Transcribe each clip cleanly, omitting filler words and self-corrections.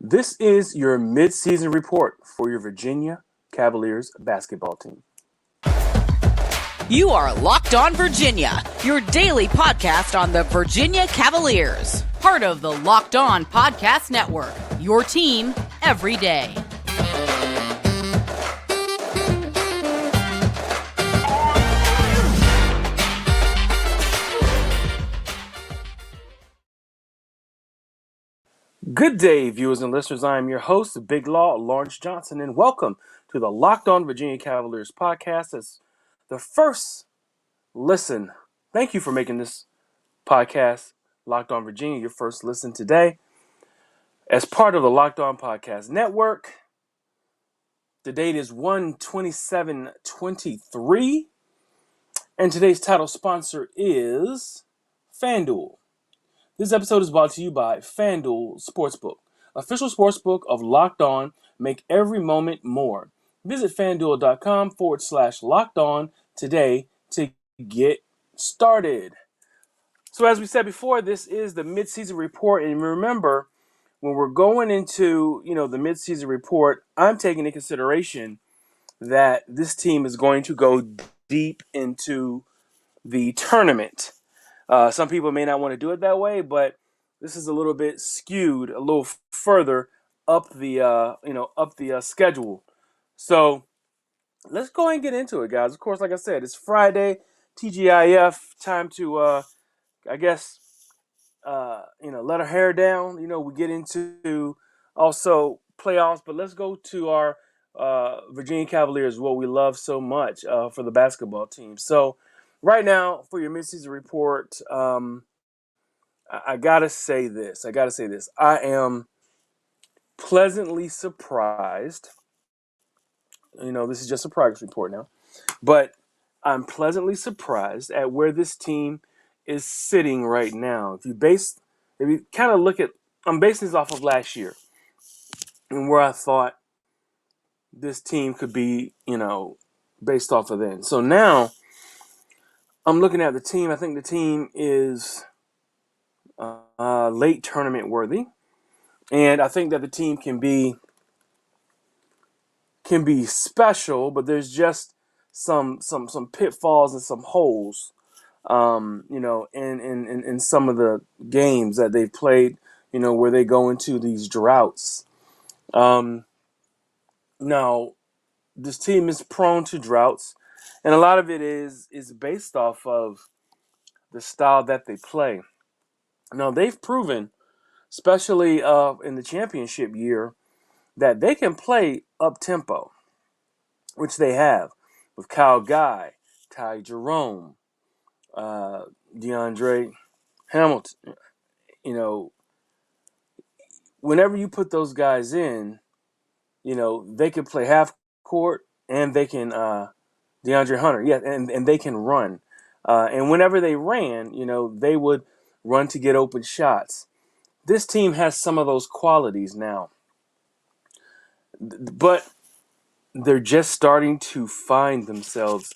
This is your mid-season report for your Virginia Cavaliers basketball team. You are Locked On Virginia, your daily podcast on the Virginia Cavaliers. Part of the Locked On Podcast Network, your team every day. Good day, viewers and listeners. I am your host, Big Law, Lawrence Johnson, and welcome to the Locked On Virginia Cavaliers podcast. As the first listen, thank you for making this podcast, Locked On Virginia, your first listen today. As part of the Locked On Podcast Network, the date is 1/27/23, and today's title sponsor is FanDuel. This episode is brought to you by FanDuel Sportsbook, official sportsbook of Locked On. Make every moment more. Visit FanDuel.com/Locked On today to get started. So as we said before, this is the midseason report. And remember, when we're going into, the midseason report, I'm taking into consideration that this team is going to go deep into the tournament. Some people may not want to do it that way, but this is a little bit skewed, a little further up the schedule. So let's go ahead and get into it, guys. Of course, like I said, it's Friday, TGIF, time to, let our hair down. We get into also playoffs, but let's go to our Virginia Cavaliers, what we love so much for the basketball team. So right now, for your midseason report, I gotta say this. I am pleasantly surprised. This is just a progress report now, but I'm pleasantly surprised at where this team is sitting right now. If you kind of look at, I'm basing this off of last year and where I thought this team could be, based off of then. So now I'm looking at the team. I think the team is late tournament worthy, and I think that the team can be special, but there's just some pitfalls and some holes, in some of the games that they've played, where they go into these droughts. Now, this team is prone to droughts, and a lot of it is based off of the style that they play. Now, they've proven, especially in the championship year, that they can play up-tempo, which they have with Kyle Guy, Ty Jerome, DeAndre Hamilton. Whenever you put those guys in, they can play half court and they can DeAndre Hunter, and they can run. And whenever they ran, they would run to get open shots. This team has some of those qualities now, but they're just starting to find themselves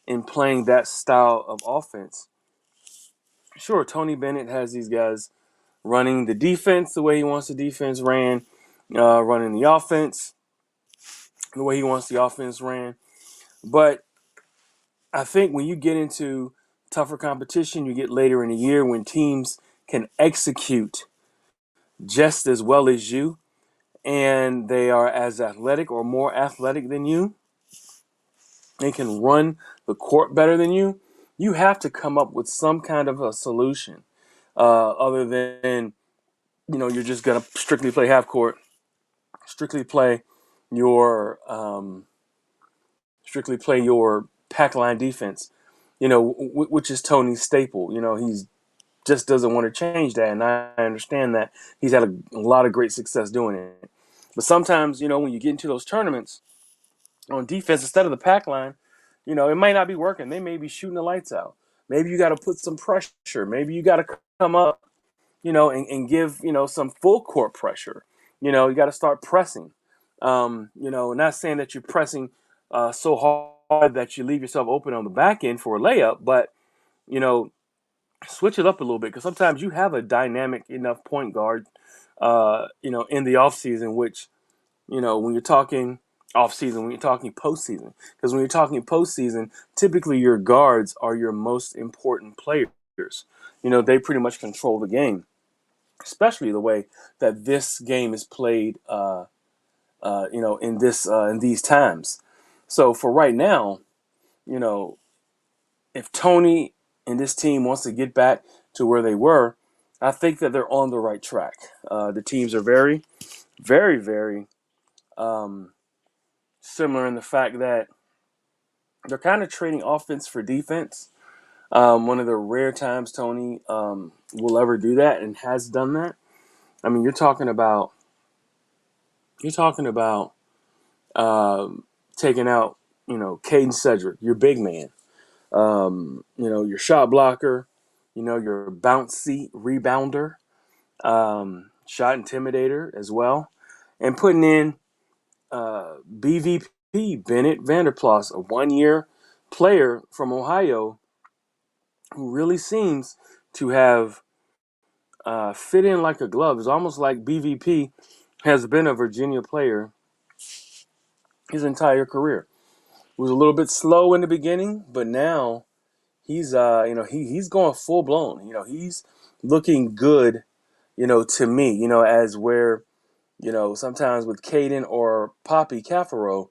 in playing that style of offense. Sure, Tony Bennett has these guys running the defense the way he wants the defense ran, running the offense the way he wants the offense ran. But I think when you get into tougher competition, you get later in the year when teams can execute just as well as you, and they are as athletic or more athletic than you, they can run the court better than you, you have to come up with some kind of a solution other than, you're just going to strictly play half court, strictly play your pack line defense, which is Tony's staple. He's just doesn't want to change that, and I understand that. He's had a lot of great success doing it. But sometimes, when you get into those tournaments on defense, instead of the pack line, it might not be working. They may be shooting the lights out. Maybe you got to put some pressure. Maybe you got to come up, and give, some full court pressure. You got to start pressing. Not saying that you're pressing so hard that you leave yourself open on the back end for a layup, but, switch it up a little bit, because sometimes you have a dynamic enough point guard, in the offseason, which, when you're talking offseason, when you're talking postseason, because when you're talking postseason, typically your guards are your most important players. They pretty much control the game, especially the way that this game is played, in these times. So for right now, you know, if Tony and this team wants to get back to where they were, I think that they're on the right track. The teams are very, very, very similar in the fact that they're kind of trading offense for defense. One of the rare times Tony will ever do that, and has done that. I mean, you're talking about taking out, Caden Cedric, your big man, your shot blocker, your bouncy rebounder, shot intimidator as well, and putting in BVP Bennett Vanderplas, a 1-year player from Ohio who really seems to have fit in like a glove. It's almost like BVP has been a Virginia player his entire career. He was a little bit slow in the beginning, but now he's going full blown. He's looking good. To me, as where sometimes with Caden or Poppy Cafaro,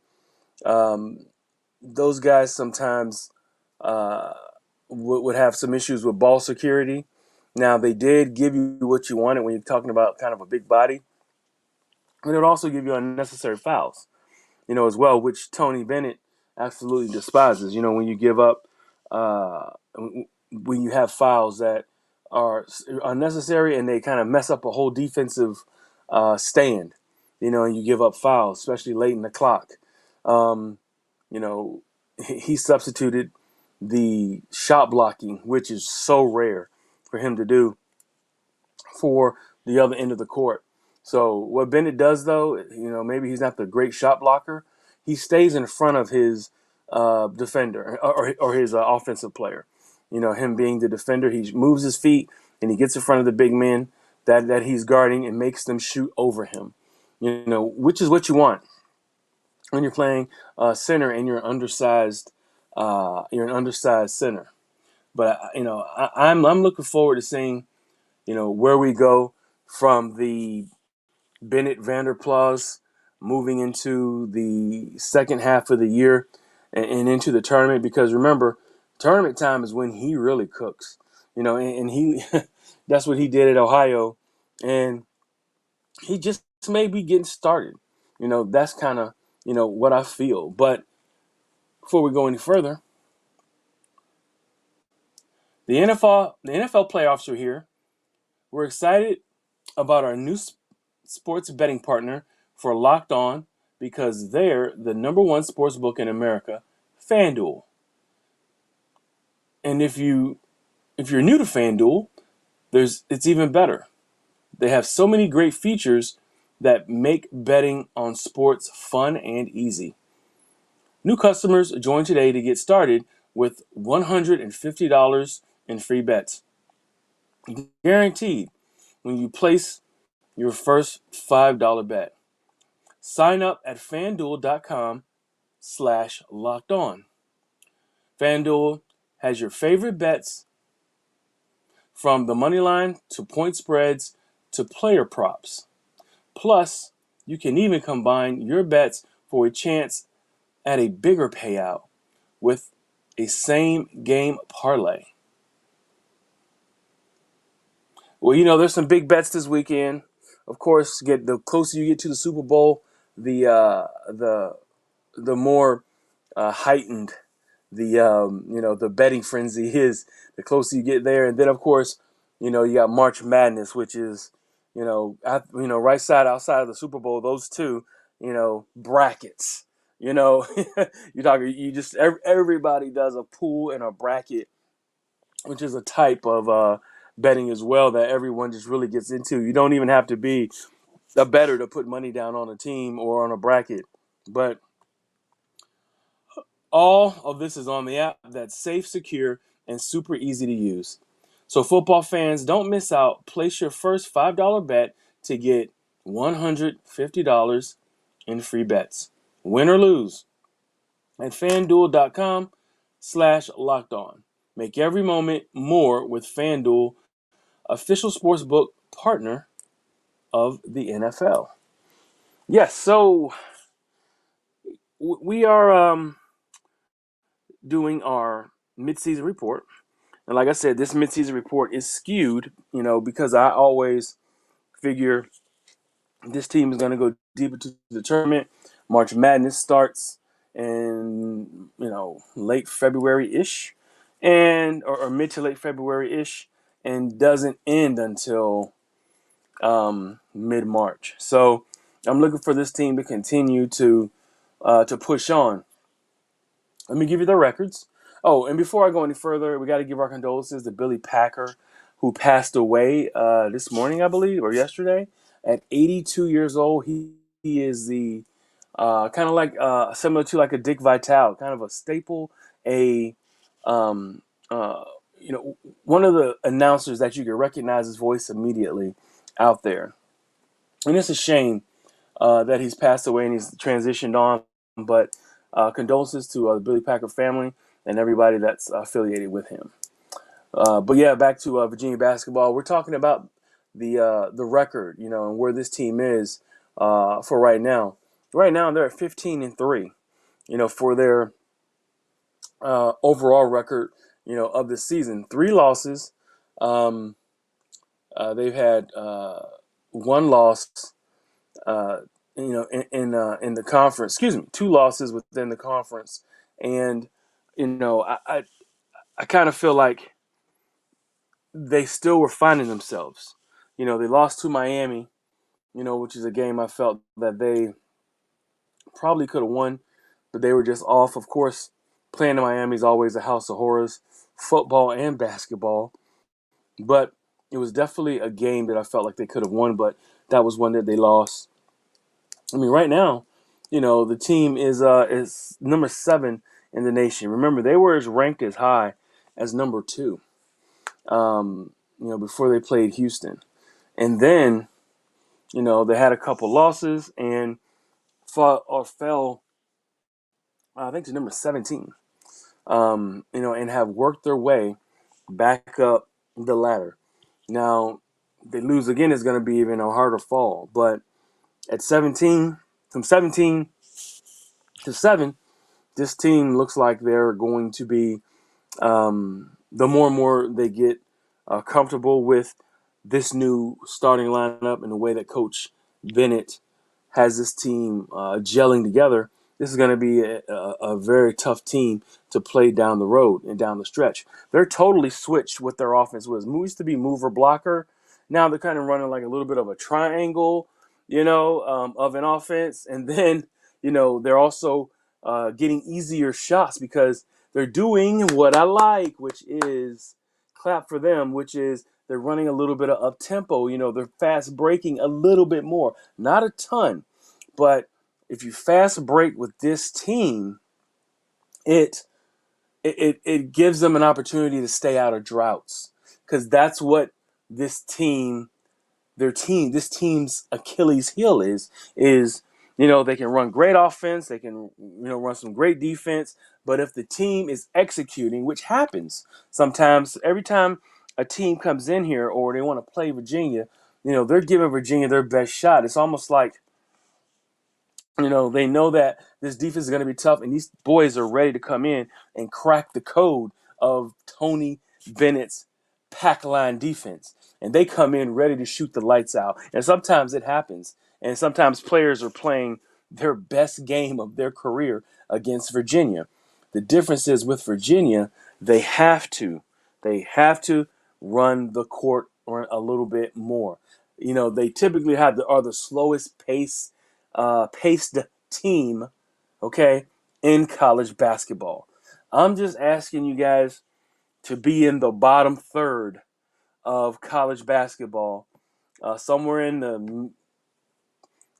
those guys sometimes uh, would have some issues with ball security. Now, they did give you what you wanted when you're talking about kind of a big body, and it would also give you unnecessary fouls, as well, which Tony Bennett absolutely despises. When you give up, when you have fouls that are unnecessary and they kind of mess up a whole defensive stand, and you give up fouls, especially late in the clock. Um, he substituted the shot blocking, which is so rare for him to do, for the other end of the court. So what Bennett does, though, maybe he's not the great shot blocker. He stays in front of his defender, or his offensive player. Him being the defender, he moves his feet and he gets in front of the big men that he's guarding and makes them shoot over him. Which is what you want when you're playing center and you're undersized. You're an undersized center. But I'm looking forward to seeing where we go from the Bennett Vanderplas moving into the second half of the year, and into the tournament, because remember, tournament time is when he really cooks. And he that's what he did at Ohio, and he just may be getting started. That's kind of what I feel. But before we go any further, the NFL playoffs are here. We're excited about our new sports betting partner for Locked On, because they're the number one sports book in America, FanDuel. And if you're new to FanDuel, it's even better. They have so many great features that make betting on sports fun and easy. New customers join today to get started with $150 in free bets, guaranteed, when you place your first $5 bet. Sign up at fanduel.com/locked on. FanDuel has your favorite bets, from the money line to point spreads to player props. Plus, you can even combine your bets for a chance at a bigger payout with a same game parlay. Well, there's some big bets this weekend. Of course, the closer you get to the Super Bowl, the more heightened the betting frenzy is. The closer you get there, and then of course, you got March Madness, which is right side outside of the Super Bowl. Those two, brackets. You're talking. Everybody does a pool and a bracket, which is a type of betting as well that everyone just really gets into. You don't even have to be a bettor to put money down on a team or on a bracket, but all of this is on the app that's safe, secure, and super easy to use. So football fans, don't miss out. Place your first $5 bet to get $150 in free bets. Win or lose at FanDuel.com/lockedon. Make every moment more with FanDuel, official sportsbook partner of the NFL. Yes, so we are doing our midseason report. And like I said, this midseason report is skewed, because I always figure this team is going to go deep into the tournament. March Madness starts in, late February-ish, or mid to late February-ish, and doesn't end until mid-March. So I'm looking for this team to continue to push on. Let me give you the records. Oh, and before I go any further, we got to give our condolences to Billy Packer, who passed away this morning, I believe, or yesterday, at 82 years old. He is the kind of like similar to like a Dick Vitale, kind of a staple, a um, uh, one of the announcers that you can recognize his voice immediately out there. And it's a shame that he's passed away and he's transitioned on. But condolences to the Billy Packer family and everybody that's affiliated with him. But yeah, back to Virginia basketball. We're talking about the record, and where this team is for right now. Right now, they're at 15-3. For their overall record, of the season, 3 losses. They've had one loss. In the conference, 2 losses within the conference, and I kind of feel like they still were finding themselves. They lost to Miami, which is a game I felt that they probably could have won, but they were just off. Of course, playing in Miami is always a house of horrors, football and basketball, but it was definitely a game that I felt like they could have won, but that was one that they lost. I mean, right now, the team is number 7 in the nation. Remember, they were ranked as high as number 2, before they played Houston. And then, they had a couple losses and fell, I think, to number 17, and have worked their way back up the ladder. Now, they lose again, it's going to be even a harder fall. But at 17, from 17 to 7, this team looks like they're going to be, the more and more they get comfortable with this new starting lineup and the way that Coach Bennett has this team gelling together, this is going to be a very tough team to play down the road and down the stretch. They're totally switched what their offense was. It used to be mover blocker. Now they're kind of running like a little bit of a triangle, of an offense. And then, they're also getting easier shots because they're doing what I like, which is clap for them, which is they're running a little bit of up tempo. They're fast breaking a little bit more, not a ton, but if you fast break with this team, it gives them an opportunity to stay out of droughts, because that's what this team this team's Achilles heel is they can run great offense, they can run some great defense, but if the team is executing, which happens sometimes, every time a team comes in here or they want to play Virginia, they're giving Virginia their best shot. It's almost like they know that this defense is going to be tough, and these boys are ready to come in and crack the code of Tony Bennett's pack line defense. And they come in ready to shoot the lights out. And sometimes it happens. And sometimes players are playing their best game of their career against Virginia. The difference is with Virginia, they have to run the court or a little bit more. They typically are the slowest paced team, okay, in college basketball. I'm just asking you guys to be in the bottom third of college basketball, somewhere in the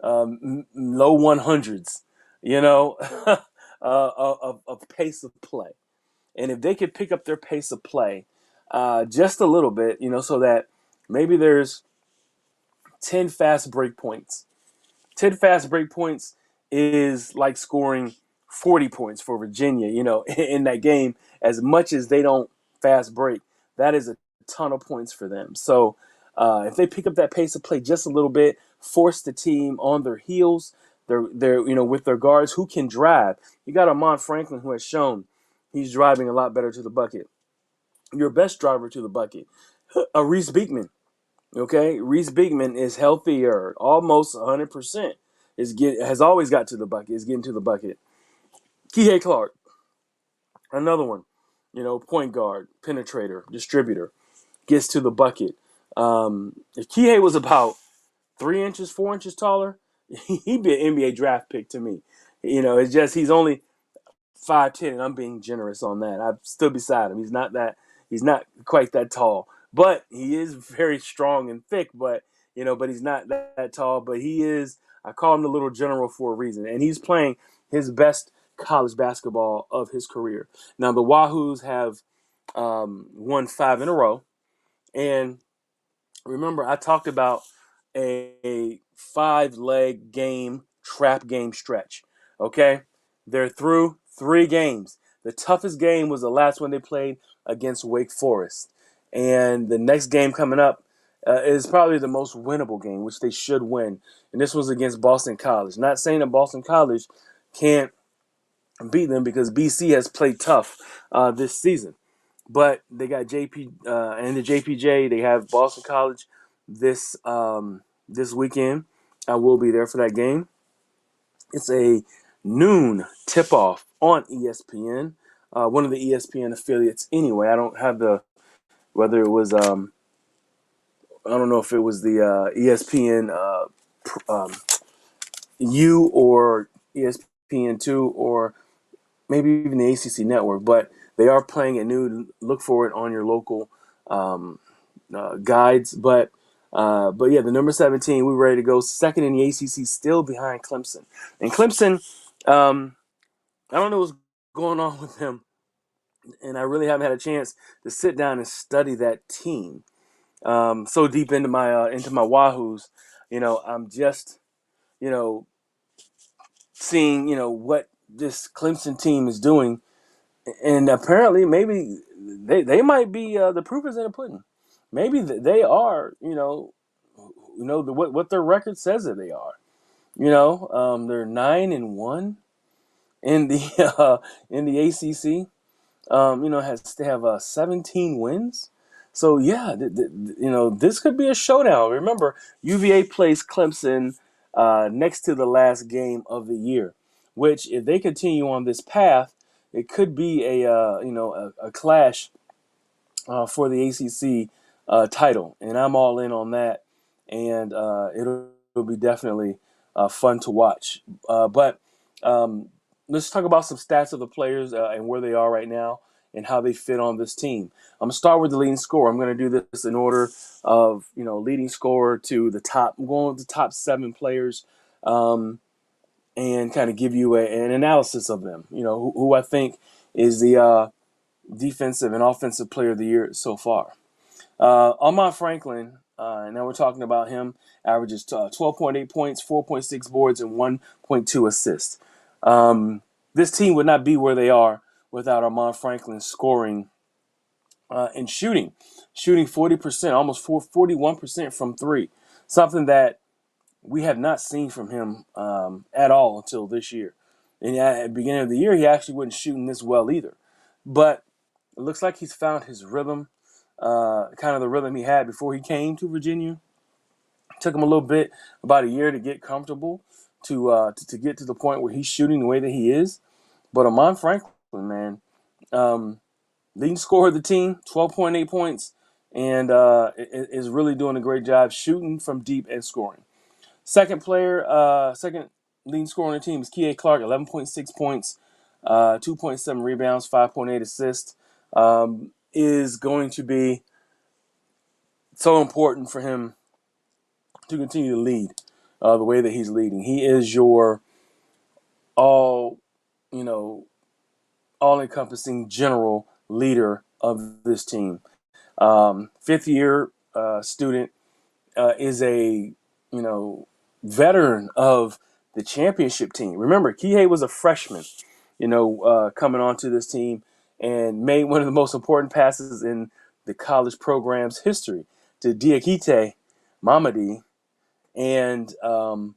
low 100s, of pace of play. And if they could pick up their pace of play, just a little bit, so that maybe there's 10 fast break points. 10 fast break points is like scoring 40 points for Virginia, in that game. As much as they don't fast break, that is a ton of points for them. So if they pick up that pace of play just a little bit, force the team on their heels, they're with their guards who can drive. You got Amon Franklin, who has shown he's driving a lot better to the bucket. Your best driver to the bucket, Reese Beekman. Okay, Reese Beekman is healthier, almost 100%. Has always got to the bucket. Is getting to the bucket. Kihei Clark, another one. Point guard, penetrator, distributor, gets to the bucket. If Kihei was about 3 inches, 4 inches taller, he'd be an NBA draft pick to me. It's just he's only 5'10", and I'm being generous on that. I stood beside him. He's not quite that tall, but he is very strong and thick. But he's not that tall. But he is. I call him the little general for a reason, and he's playing his best college basketball of his career. Now the Wahoos have won 5 in a row, and remember I talked about a 5-leg game trap game stretch. Okay, they're through 3 games. The toughest game was the last one they played against Wake Forest. And the next game coming up is probably the most winnable game, which they should win. And this was against Boston College. Not saying that Boston College can't beat them because BC has played tough this season. But they got JP and the JPJ. They have Boston College this weekend. I will be there for that game. It's a noon tip-off on ESPN, one of the ESPN affiliates. Anyway, I don't have whether it was I don't know if it was the ESPN U or ESPN2 or maybe even the ACC network, but they are playing at noon. Look for it on your local guides. But yeah, the number 17, we're ready to go. Second in the ACC, still behind Clemson. And Clemson, I don't know what's going on with them, and I really haven't had a chance to sit down and study that team. So deep into my Wahoos, I'm just seeing what this Clemson team is doing, and apparently maybe they might be the proof is in the pudding. Maybe they are what their record says that they are. They're 9-1 in the ACC. They have 17 wins. So yeah, this could be a showdown. Remember, UVA plays Clemson next to the last game of the year, which if they continue on this path, it could be a clash for the ACC title, and I'm all in on that, and it'll be definitely fun to watch. But let's talk about some stats of the players and where they are right now and how they fit on this team. I'm gonna start with the leading scorer. I'm gonna do this in order of leading scorer to the top. I'm going with the top 7 players. And kind of give you an analysis of them, who I think is the defensive and offensive player of the year so far. Omaha Franklin, and now we're talking about him, averages 12.8 points, 4.6 boards, and 1.2 assists. This team would not be where they are without Omaha Franklin scoring and shooting 40%, almost 41% from 3, something that we have not seen from him at all until this year. And at the beginning of the year, he actually wasn't shooting this well either. But it looks like he's found his rhythm, kind of the rhythm he had before he came to Virginia. It took him a little bit, about a year, to get comfortable, to get to the point where he's shooting the way that he is. But Amon Franklin, man, leading scorer of the team, 12.8 points, and is really doing a great job shooting from deep and scoring. Second leading scorer on the team is Kihei Clark, 11.6 points, 2.7 rebounds, 5.8 assists. Is going to be so important for him to continue to lead the way that he's leading. He is your all-encompassing general leader of this team. Fifth-year student, is a veteran of the championship team. Remember, Kihei was a freshman, coming onto this team and made one of the most important passes in the college program's history to Diakite Mamadi. And of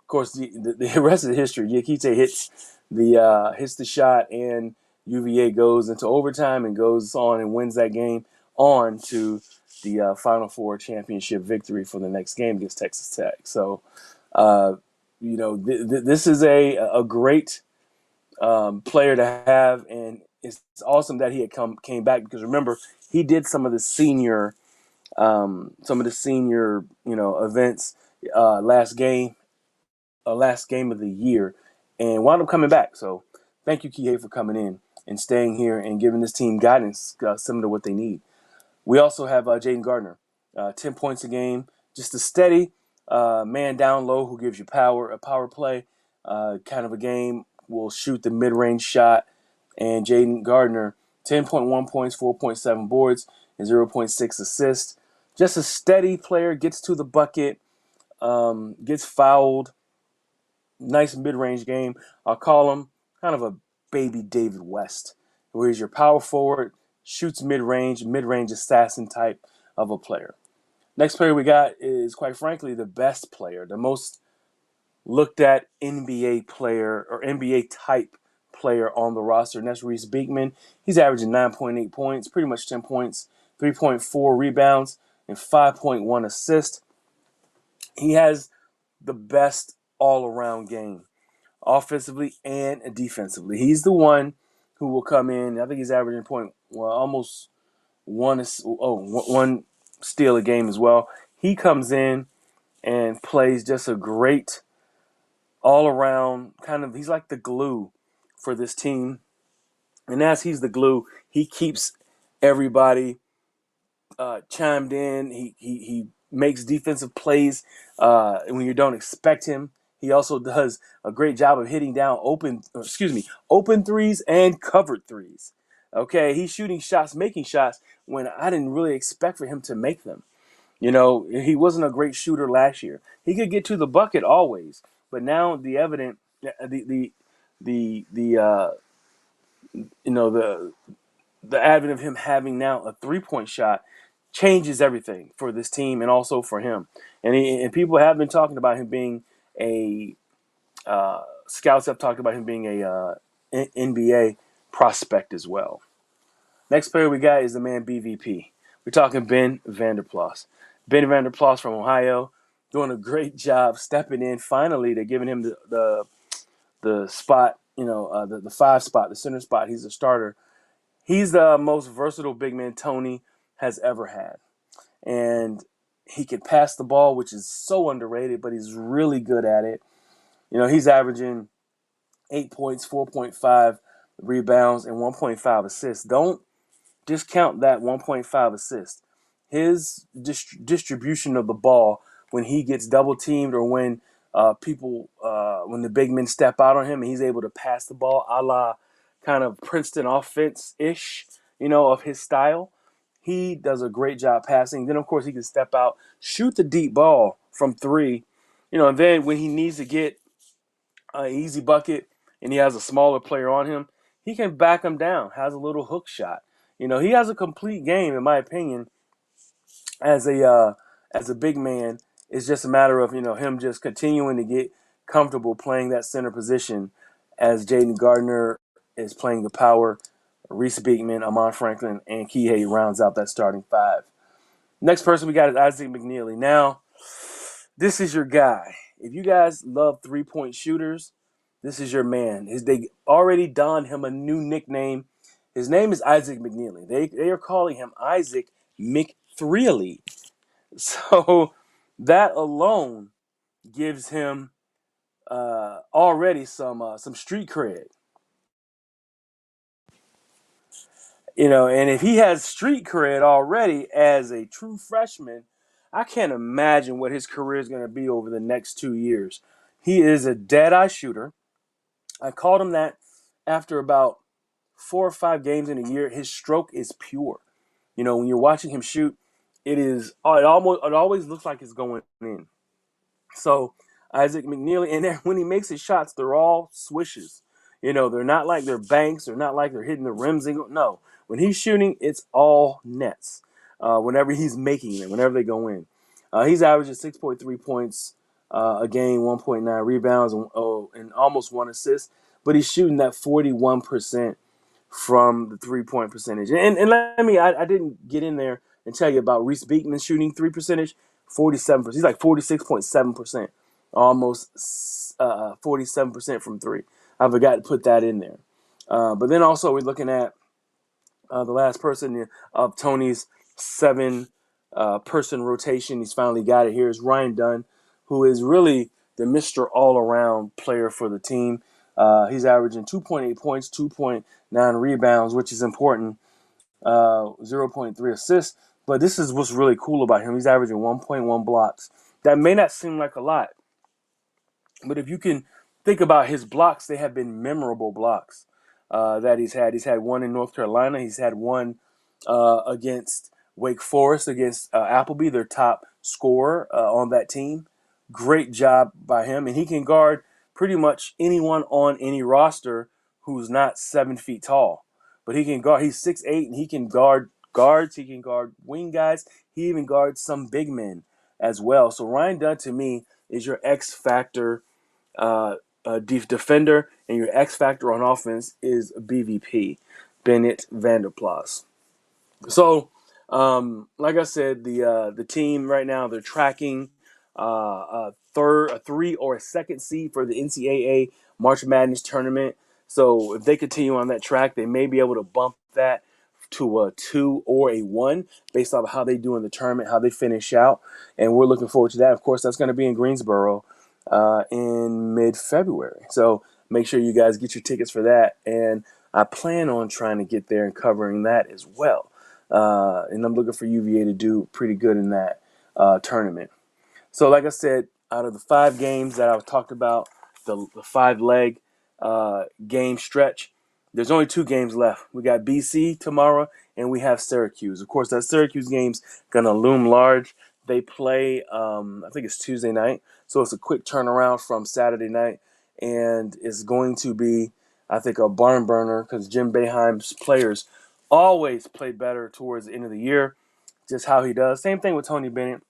course, the rest of the history, Diakite hits the shot, and UVA goes into overtime and goes on and wins that game on to the Final Four championship victory for the next game against Texas Tech. So, this is a great player to have, and it's awesome that he had came back, because remember, he did some of the senior events last game of the year, and wound up coming back. So thank you, Kihei, for coming in and staying here and giving this team guidance similar to what they need. We also have Jaden Gardner, 10 points a game, just a steady man down low who gives you power, a power play kind of a game, will shoot the mid-range shot. And Jaden Gardner, 10.1 points, 4.7 boards, and 0.6 assists. Just a steady player, gets to the bucket, gets fouled. Nice mid-range game. I'll call him kind of a baby David West, where he's your power forward, shoots mid-range assassin type of a player. Next player we got is, quite frankly, the best player, the most looked at NBA player or NBA type player on the roster, and that's Reese Beekman. He's averaging 9.8 points, pretty much 10 points, 3.4 rebounds, and 5.1 assists. He has the best all-around game, offensively and defensively. He's the one who will come in. I think he's averaging almost one steal a game as well. He comes in and plays just a great all-around he's like the glue for this team. And as he's the glue, he keeps everybody chimed in. He makes defensive plays when you don't expect him. He also does a great job of hitting down open threes and covered threes. Okay, he's shooting shots, making shots when I didn't really expect for him to make them. He wasn't a great shooter last year. He could get to the bucket always, but now the advent of him having now a 3-point shot changes everything for this team and also for him. And people have been talking about him being scouts have talked about him being a NBA prospect as well. Next player we got is the man BVP. We're talking Ben Vanderplas. Ben Vanderplas from Ohio, doing a great job stepping in finally. They're giving him the spot, the 5 spot, the center spot. He's a starter. He's the most versatile big man Tony has ever had. And he can pass the ball, which is so underrated, but he's really good at it. He's averaging 8 points, 4.5 rebounds, and 1.5 assists. Don't discount that 1.5 assist. His distribution of the ball when he gets double teamed, or when when the big men step out on him and he's able to pass the ball, a la kind of Princeton offense-ish, of his style. He does a great job passing. Then, of course, he can step out, shoot the deep ball from 3, and then when he needs to get an easy bucket and he has a smaller player on him, he can back him down, has a little hook shot. He has a complete game, in my opinion, as a big man. It's just a matter of, him just continuing to get comfortable playing that center position as Jaden Gardner is playing the power. Reese Beekman, Amon Franklin, and Kihei rounds out that starting 5. Next person we got is Isaac McNeely. Now, this is your guy. If you guys love 3-point shooters, this is your man. They already donned him a new nickname. His name is Isaac McNeely. They are calling him Isaac McThreely. So that alone gives him already some street cred. And if he has street cred already as a true freshman, I can't imagine what his career is going to be over the next 2 years. He is a dead-eye shooter. I called him that after about 4 or 5 games in a year. His stroke is pure. When you're watching him shoot, it always looks like it's going in. So Isaac McNeely, and then when he makes his shots, they're all swishes. They're not like they're banks. They're not like they're hitting the rims. No, when he's shooting, it's all nets. Whenever he's making them, whenever they go in, he's averaging 6.3 points a game, 1.9 rebounds, and almost 1 assist. But he's shooting that 41% from the 3-point percentage. And I didn't get in there and tell you about Reese Beekman's shooting 3 percentage, 47%. He's like 46.7%, almost 47% from three. I forgot to put that in there. But then also we're looking at the last person of Tony's 7-person rotation. He's finally got it here. Is Ryan Dunn, who is really the Mr. All-Around player for the team. He's averaging 2.8 points, 2.9 rebounds, which is important, 0.3 assists. But this is what's really cool about him. He's averaging 1.1 blocks. That may not seem like a lot, but if you can think about his blocks, they have been memorable blocks that he's had. He's had one in North Carolina. He's had one against Wake Forest, against Appleby, their top scorer on that team. Great job by him. And he can guard pretty much anyone on any roster who's not 7 feet tall. But he can guard. He's 6'8", and he can guard guards. He can guard wing guys. He even guards some big men as well. So Ryan Dunn, to me, is your X factor defender, and your X factor on offense is BVP, Bennett Vanderplas. So, like I said, the team right now, they're tracking a 3 or a second seed for the NCAA March Madness tournament. So if they continue on that track, they may be able to bump that to a 2 or a 1 based off of how they do in the tournament, how they finish out. And we're looking forward to that. Of course, that's going to be in Greensboro in mid-February. So make sure you guys get your tickets for that. And I plan on trying to get there and covering that as well. And I'm looking for UVA to do pretty good in that tournament. So like I said, out of the 5 games that I talked about, the 5-leg game stretch, there's only 2 games left. We got BC tomorrow, and we have Syracuse. Of course, that Syracuse game's going to loom large. They play, I think it's Tuesday night, so it's a quick turnaround from Saturday night, and it's going to be, I think, a barn burner because Jim Boeheim's players always play better towards the end of the year, just how he does. Same thing with Tony Bennett.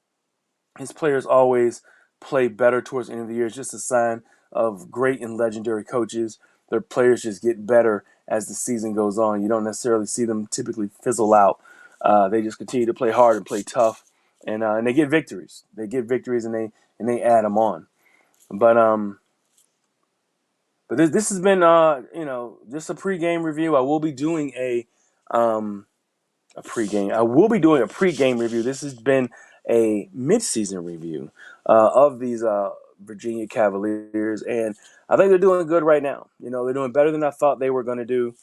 His players always play better towards the end of the year. It's just a sign of great and legendary coaches. Their players just get better as the season goes on. You don't necessarily see them typically fizzle out. They just continue to play hard and play tough, and they get victories. They get victories, and they add them on. But this has been just a pregame review. I will be doing a pregame. I will be doing a pregame review. This has been a midseason review of these Virginia Cavaliers, and I think they're doing good right now. They're doing better than I thought they were going to do.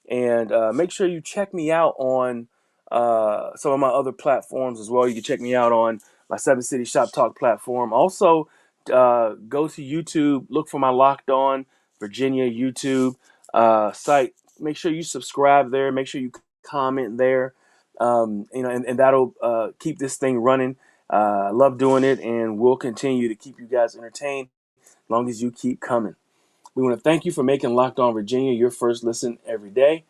And make sure you check me out on some of my other platforms as well. You can check me out on my 7 City Shop Talk platform. Also, go to YouTube, look for my Locked On Virginia YouTube site. Make sure you subscribe there. Make sure you comment there. And that'll keep this thing running. I love doing it, and we'll continue to keep you guys entertained as long as you keep coming. We want to thank you for making Locked On Virginia your first listen every day.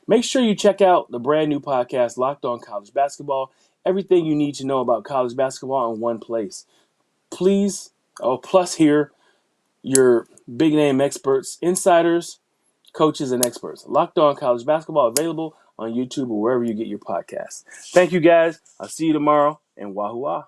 Make sure you check out the brand new podcast, Locked On College Basketball. Everything you need to know about college basketball in one place. Plus here, your big name experts, insiders, coaches, and experts. Locked On College Basketball available on YouTube or wherever you get your podcasts. Thank you guys. I'll see you tomorrow, and Wahoo!